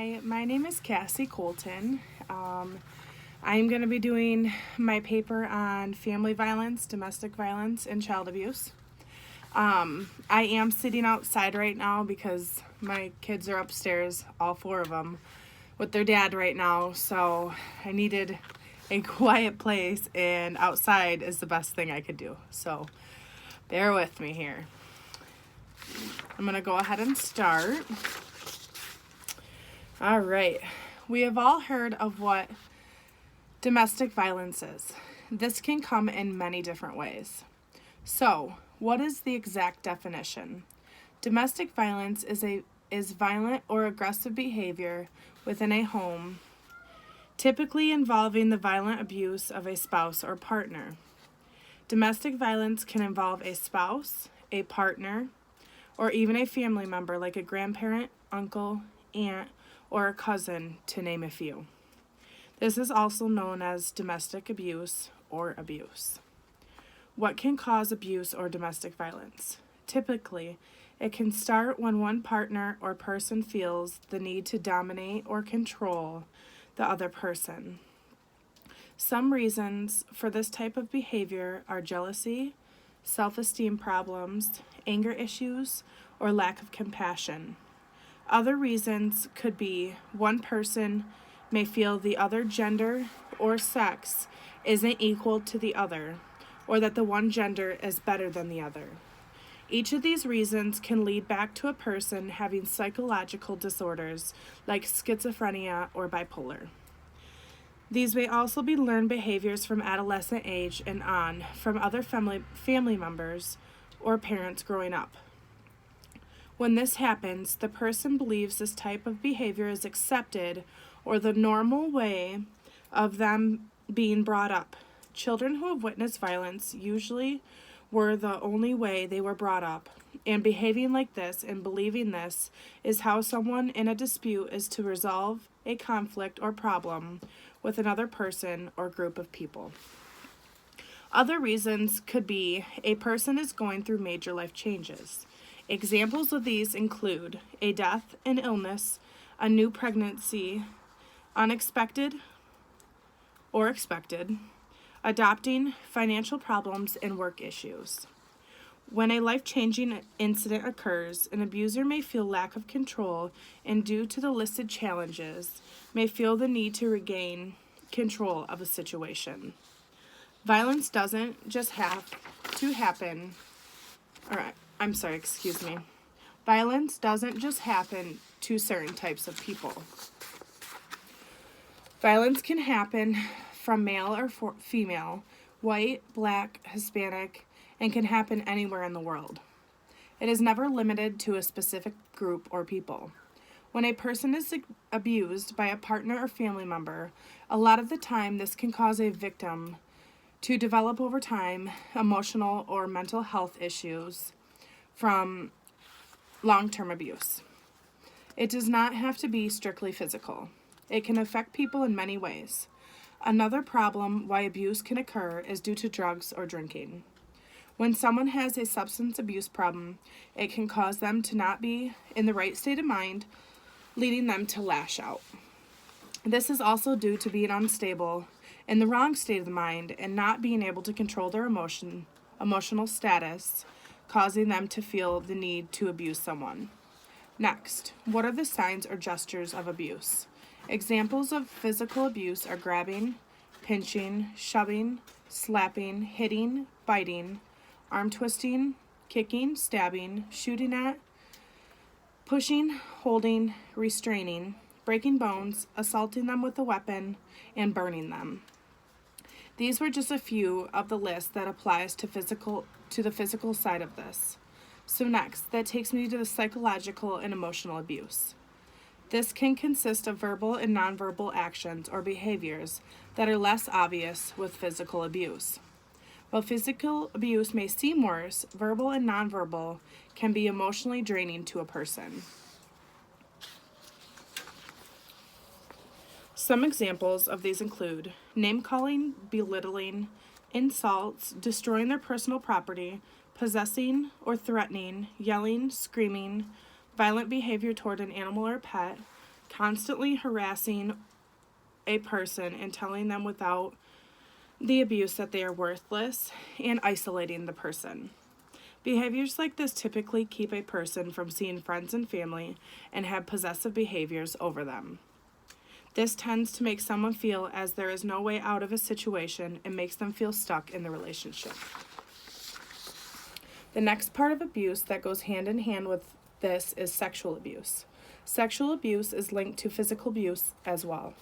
Hi, my name is Cassie Colton. I'm going to be doing my paper on family violence, domestic violence, and child abuse. I am sitting outside right now because my kids are upstairs, all four of them, with their dad right now, so I needed a quiet place, and outside is the best thing I could do. So bear with me here. I'm going to go ahead and start. All right. We have all heard of what domestic violence is. This can come in many different ways. So, what is the exact definition? Domestic violence is violent or aggressive behavior within a home, typically involving the violent abuse of a spouse or partner. Domestic violence can involve a spouse, a partner, or even a family member like a grandparent, uncle, aunt, or a cousin, to name a few. This is also known as domestic abuse or abuse. What can cause abuse or domestic violence? Typically, it can start when one partner or person feels the need to dominate or control the other person. Some reasons for this type of behavior are jealousy, self-esteem problems, anger issues, or lack of compassion. Other reasons could be one person may feel the other gender or sex isn't equal to the other, or that the one gender is better than the other. Each of these reasons can lead back to a person having psychological disorders like schizophrenia or bipolar. These may also be learned behaviors from adolescent age and on from other family members or parents growing up. When this happens, the person believes this type of behavior is accepted or the normal way of them being brought up. Children who have witnessed violence usually were the only way they were brought up, and behaving like this and believing this is how someone in a dispute is to resolve a conflict or problem with another person or group of people. Other reasons could be a person is going through major life changes. Examples of these include a death, an illness, a new pregnancy, unexpected or expected, adopting, financial problems, and work issues. When a life-changing incident occurs, an abuser may feel lack of control and due to the listed challenges, may feel the need to regain control of a situation. Violence doesn't just have to happen, Violence doesn't just happen to certain types of people. Violence can happen from male or female, white, black, Hispanic, and can happen anywhere in the world. It is never limited to a specific group or people. When a person is abused by a partner or family member, a lot of the time this can cause a victim to develop over time emotional or mental health issues from long-term abuse. It does not have to be strictly physical. It can affect people in many ways. Another problem why abuse can occur is due to drugs or drinking. When someone has a substance abuse problem, it can cause them to not be in the right state of mind, leading them to lash out. This is also due to being unstable, in the wrong state of the mind, and not being able to control their emotional status, causing them to feel the need to abuse someone. Next, what are the signs or gestures of abuse? Examples of physical abuse are grabbing, pinching, shoving, slapping, hitting, biting, arm twisting, kicking, stabbing, shooting at, pushing, holding, restraining, breaking bones, assaulting them with a weapon, and burning them. These were just a few of the list that applies to the physical side of this. So next, that takes me to the psychological and emotional abuse. This can consist of verbal and nonverbal actions or behaviors that are less obvious with physical abuse. While physical abuse may seem worse, verbal and nonverbal can be emotionally draining to a person. Some examples of these include name-calling, belittling, insults, destroying their personal property, possessing or threatening, yelling, screaming, violent behavior toward an animal or pet, constantly harassing a person and telling them without the abuse that they are worthless, and isolating the person. Behaviors like this typically keep a person from seeing friends and family and have possessive behaviors over them. This tends to make someone feel as there is no way out of a situation and makes them feel stuck in the relationship. The next part of abuse that goes hand in hand with this is sexual abuse. Sexual abuse is linked to physical abuse as well.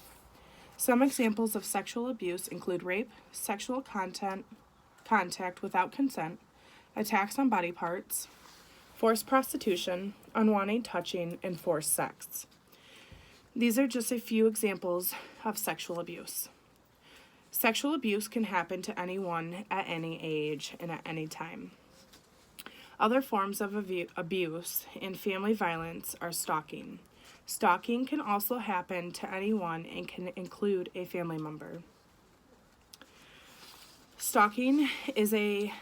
Some examples of sexual abuse include rape, sexual contact without consent, attacks on body parts, forced prostitution, unwanted touching, and forced sex. These are just a few examples of sexual abuse. Sexual abuse can happen to anyone at any age and at any time. Other forms of abuse and family violence are stalking. Stalking can also happen to anyone and can include a family member. Stalking is a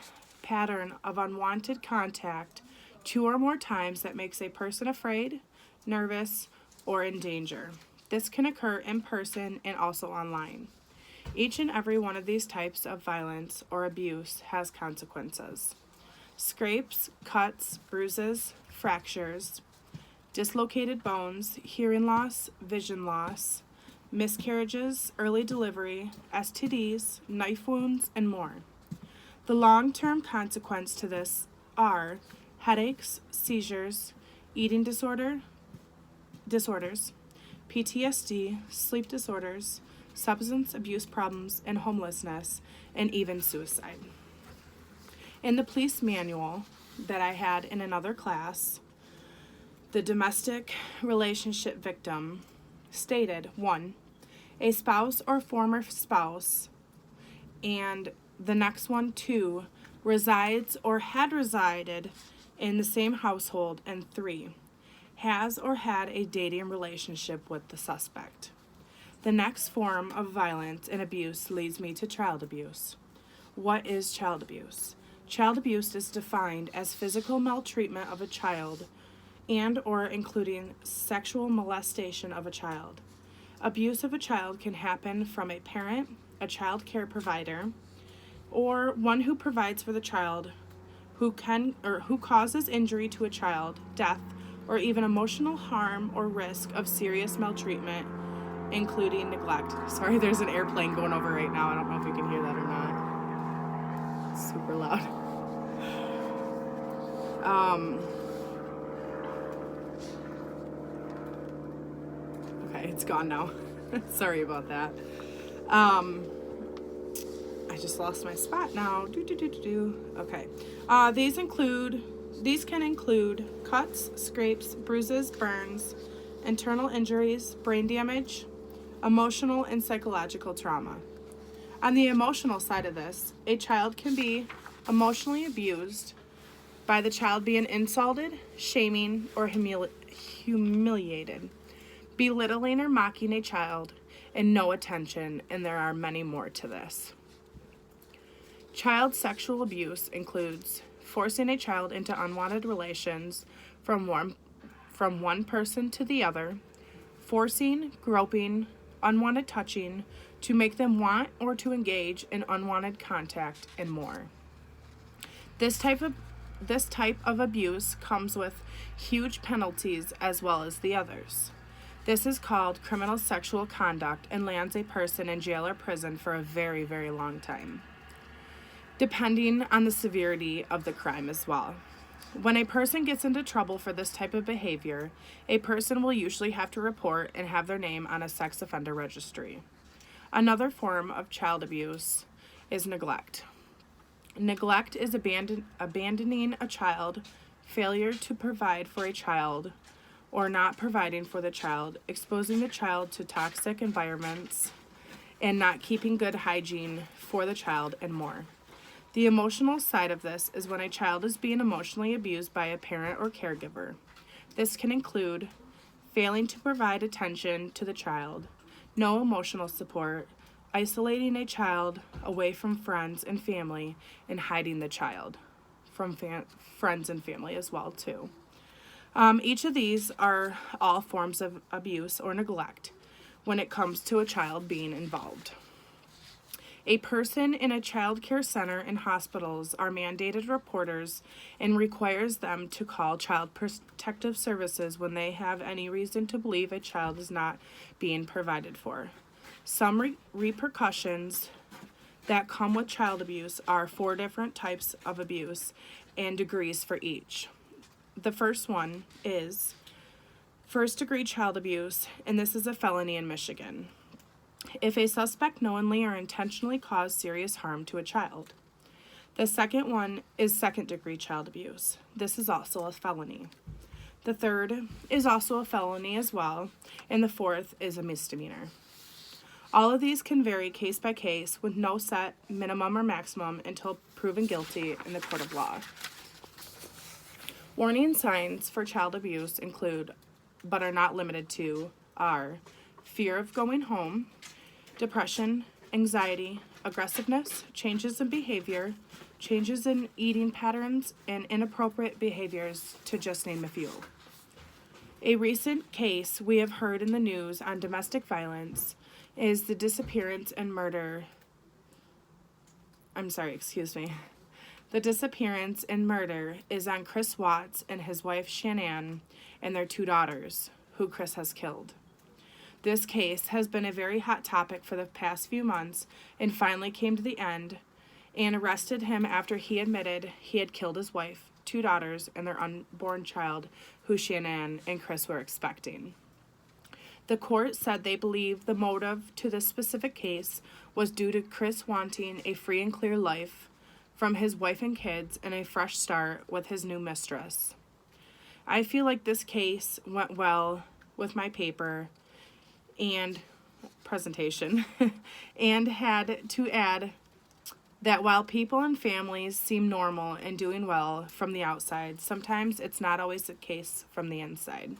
pattern of unwanted contact 2 or more times that makes a person afraid, nervous, or in danger. This can occur in person and also online. Each and every one of these types of violence or abuse has consequences. Scrapes, cuts, bruises, fractures, dislocated bones, hearing loss, vision loss, miscarriages, early delivery, STDs, knife wounds, and more. The long-term consequence to this are headaches, seizures, eating disorders, PTSD, sleep disorders, substance abuse problems, and homelessness, and even suicide. In the police manual that I had in another class, the domestic relationship victim stated 1, a spouse or former spouse, and the next one 2, resides or had resided in the same household, and 3, has or had a dating relationship with the suspect. The next form of violence and abuse leads me to child abuse. What is child abuse? Child abuse is defined as physical maltreatment of a child and or including sexual molestation of a child. Abuse of a child can happen from a parent, a child care provider, or one who provides for the child who causes injury to a child, death, or even emotional harm or risk of serious maltreatment, including neglect. Sorry, there's an airplane going over right now. I don't know if you can hear that or not. It's super loud. Okay, it's gone now. Sorry about that. I just lost my spot now. Okay. These can include cuts, scrapes, bruises, burns, internal injuries, brain damage, emotional and psychological trauma. On the emotional side of this, a child can be emotionally abused by the child being insulted, shaming, or humiliated, belittling or mocking a child, and no attention, and there are many more to this. Child sexual abuse includes forcing a child into unwanted relations from one person to the other, forcing, groping, unwanted touching to make them want or to engage in unwanted contact, and more. This type of abuse comes with huge penalties as well as the others. This is called criminal sexual conduct and lands a person in jail or prison for a very, very long time, depending on the severity of the crime as well. When a person gets into trouble for this type of behavior, a person will usually have to report and have their name on a sex offender registry. Another form of child abuse is neglect. Neglect is abandoning a child, failure to provide for a child, or not providing for the child, exposing the child to toxic environments, and not keeping good hygiene for the child, and more. The emotional side of this is when a child is being emotionally abused by a parent or caregiver. This can include failing to provide attention to the child, no emotional support, isolating a child away from friends and family, and hiding the child from friends and family as well too. Each of these are all forms of abuse or neglect when it comes to a child being involved. A person in a child care center and hospitals are mandated reporters and requires them to call Child Protective Services when they have any reason to believe a child is not being provided for. Some repercussions that come with child abuse are 4 different types of abuse and degrees for each. The first one is first-degree child abuse, and this is a felony in Michigan. If a suspect knowingly or intentionally caused serious harm to a child. The second one is second-degree child abuse. This is also a felony. The third is also a felony as well, and the fourth is a misdemeanor. All of these can vary case by case with no set minimum or maximum until proven guilty in the court of law. Warning signs for child abuse include, but are not limited to, are fear of going home, depression, anxiety, aggressiveness, changes in behavior, changes in eating patterns, and inappropriate behaviors, to just name a few. A recent case we have heard in the news on domestic violence is the disappearance and murder. The disappearance and murder is on Chris Watts and his wife Shanann and their 2 daughters, who Chris has killed. This case has been a very hot topic for the past few months and finally came to the end and arrested him after he admitted he had killed his wife, 2 daughters, and their unborn child, who Shanann and Chris were expecting. The court said they believe the motive to this specific case was due to Chris wanting a free and clear life from his wife and kids and a fresh start with his new mistress. I feel like this case went well with my paper and presentation and had to add that while people and families seem normal and doing well from the outside, sometimes it's not always the case from the inside.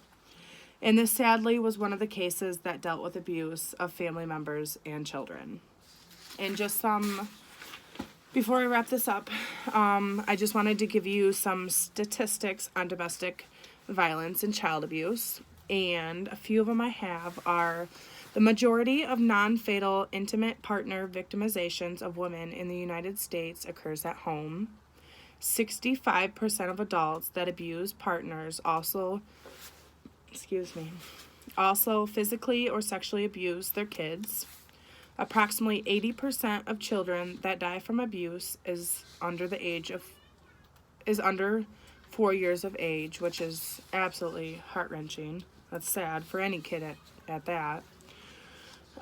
And this sadly was one of the cases that dealt with abuse of family members and children. And just before I wrap this up, I just wanted to give you some statistics on domestic violence and child abuse. And a few of them I have are the majority of non-fatal intimate partner victimizations of women in the United States occurs at home. 65% of adults that abuse partners also physically or sexually abuse their kids. Approximately 80% of children that die from abuse is under 4 years of age, which is absolutely heart-wrenching. That's sad for any kid at that.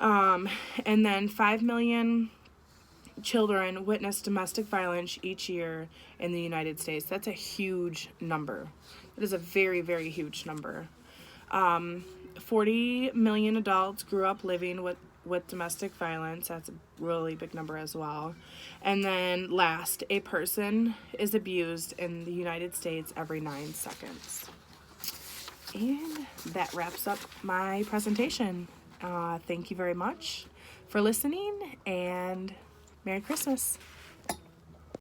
And then 5 million children witness domestic violence each year in the United States. That's a huge number. It is a very, very huge number. 40 million adults grew up living with domestic violence. That's a really big number as well. And then last, a person is abused in the United States every 9 seconds. And that wraps up my presentation. Thank you very much for listening, and Merry Christmas.